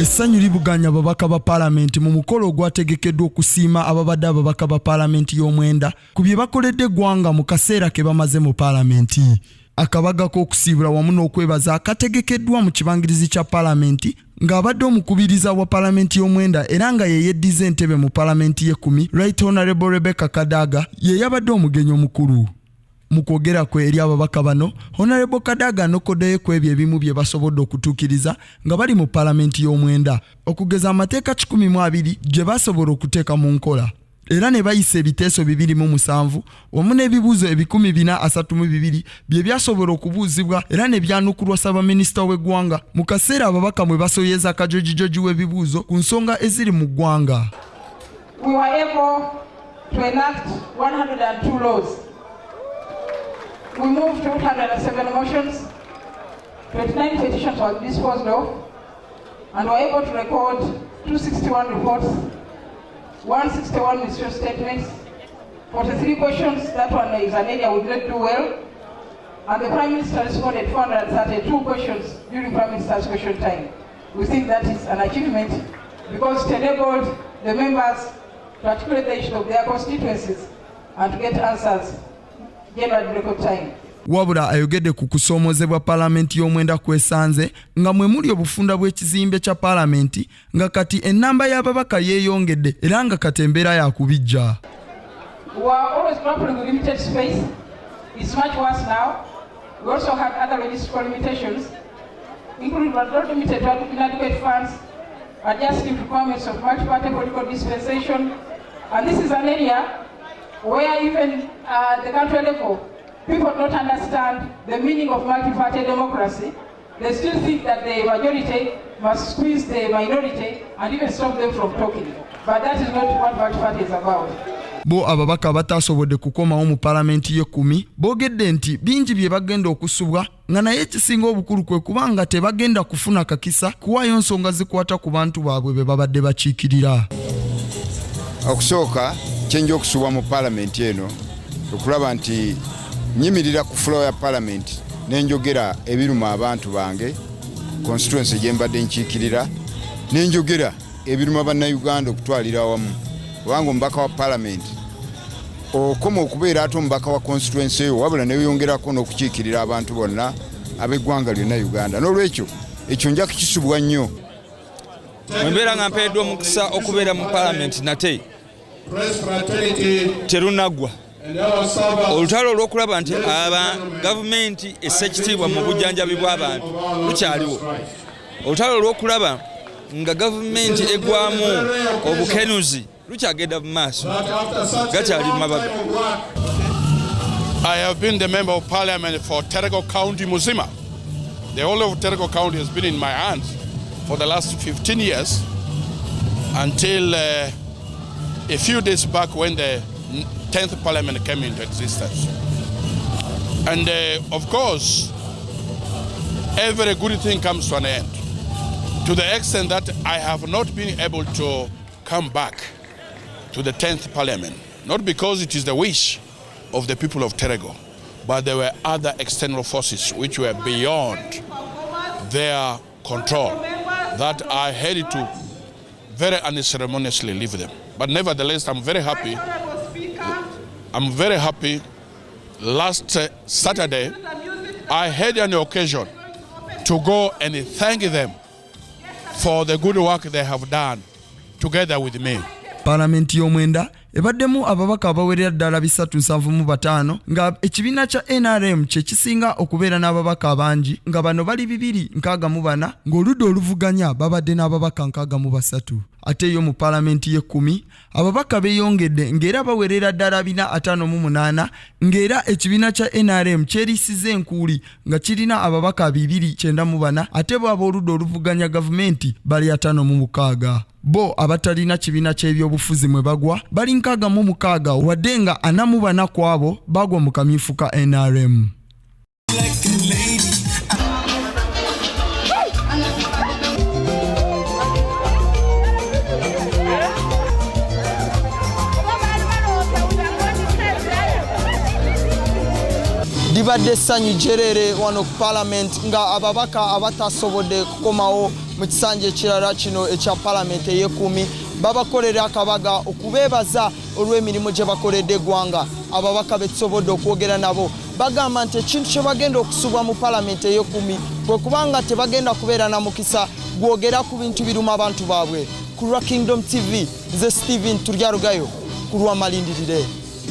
Essanyu libuganya ababaka ba Paalamenti mu mukolo ogwategekeddwa okusiima ababadde ababaka ba Paalamenti y'omwenda ku bye bakoledde eggwanga mu kaseera ke bamaze mu Paalamenti. Akabaga k'okusiibula wamu n'okwebaza kategekeddwa mu kibangirizi kya Paalamenti ng'abadde omukubiriza wa Paalamenti y'omwenda era nga ye yeddiza entebe mu Paalamenti y'e10 Right Honorable Rebecca Kadaga ye yabadde omugenyi omukulu. Mu kwogera kwe eri ababaka bano, Honorable Kadaga anokoddeyo ku ebyo ebimu bye basobodde okutuukiriza nga bali mu Paalamenti y'omwenda okugeza amateeka 12 gye basobola okuteeka mu nkola. Era ne bayisa ebiteeso 207 wamu n'ebibuuzo 432 bye byasobola okubuuzibwa era ne byanukulwa Ssaabaminisita w'eggwanga mu kaseera ababaka mwe basoyeza akajojijoji w'ebibuuzo ku nsonga eziri mu ggwanga. We were able to enact 102 laws. We moved 207 motions, 29 petitions were disposed of, and were able to record 261 reports, 161 mission statements, 43 questions. That one is an area we did do well. And the Prime Minister responded 432 questions during Prime Minister's question time. We think that is an achievement because it enabled the members to articulate the issue of their constituencies and to get answers generally record time. Wabula ayogedde ku kusoomozebwa Paalamenti y'omwenda kwesanze nga mwe muli obufunda bw'ekizimbe kya Paalamenti nga kati ennamba y'ababaka yeeyongedde era nga kati embeera yakubijja. We are always grappling with limited space. It's much worse now. We also had other logistical limitations, including but not limited to inadequate funds, adjusting requirements of multi-party political dispensation. And this is an area where even at the country level, people don't understand the meaning of multi-party democracy. They still think that the majority must squeeze the minority and even stop them from talking. But that is not what multi-party is about. Bo ababaka abatasobodde kukomawo mu Paalamenti y'e10 boogedde nti bingi bye bagenda okusubwa nga naye ekisinga obukulu kwe kubanga tebagenda kufuna kakisa kuwaayo nsonga zikwata ku bantu baabwe be babadde bakiikirira. Okusooka kyenja okusubwa mu Paalamenti eno okulaba nti nyimirira ku floor ya Paalamenti nenjogera ebiruma abantu bange constituency gye mbadde nkiikirira nenjogera ebiruma bannayuganda okutwalira awamu kubanga omubaka wa Paalamenti okoma okubeera ate omubaka wa constituency eyo wabula neweyongerako n'okukiikirira abantu bonna ab'eggwanga lyonna Uganda. N'olwekyo ekyo nja kukisubwa nnyo. Mbeera nga mpeereddwa omukisa okubeera mu Paalamenti nate terunaggwa. Olutalo olw'okulaba nti gavumenti essa ekitiibwa mu bujjanjabi bw'abantu lukyaliwo. Olutalo olw'okulaba nga gavumenti eggwamu obukenuzi lukyagenda mu maaso gakyali mu mabaga. I have been the member of Parliament for Terego County Muzima. The whole of Terego County has been in my hands for the last 15 years until a few days back when the 10th Parliament came into existence. And of course, every good thing comes to an end. To the extent that I have not been able to come back to the 10th Parliament, not because it is the wish of the people of Terego, but there were other external forces which were beyond their control that I had to very unceremoniously leave them. But nevertheless, I'm very happy. Last Saturday, I had an occasion to go and thank them for the good work they have done together with me. Paalamenti y'omwenda ebaddemu ababaka abawerera ddala 375 nga ekibiina kya NRM kye kisinga okubeera n'ababaka abangi nga bano bali 264 ng'oludda oluvuganya babadde n'ababaka 63. Ate yo mu Paalamenti y'e10 ababaka beeyongedde ng'era bawerera ddala 458 ng'era ekibiina kya NRM kyerisiza enkuuli nga kirina ababaka 294 ate bo ab'oludda oluvuganya gavumenti bali 56. Bo abatalina kibiina ky'ebyobufuzi mwe bagwa bali 66 wadde nga 44 ku abo bagwa mu kamyufu ka NRM. libadde essanyu jerere wano ku Parliament nga ababaka abatasobodde kukomawo mu kisanja ekirala kino ekya Parliament ey'ekumi babakolera akabaga okubeebaza olw'emirimu gye bakoledde eggwanga. Ababaka betusobodde okwogera nabo bagamba nti ekintu kye bagenda okusubwa mu Parliament ey'ekumi kwe kubanga tebagenda kubeera na mukisa gwogera ku bintu biruma abantu baabwe. Ku lwa Kingdom TV nze Steven Tulyarugayo ku lwa malindirire.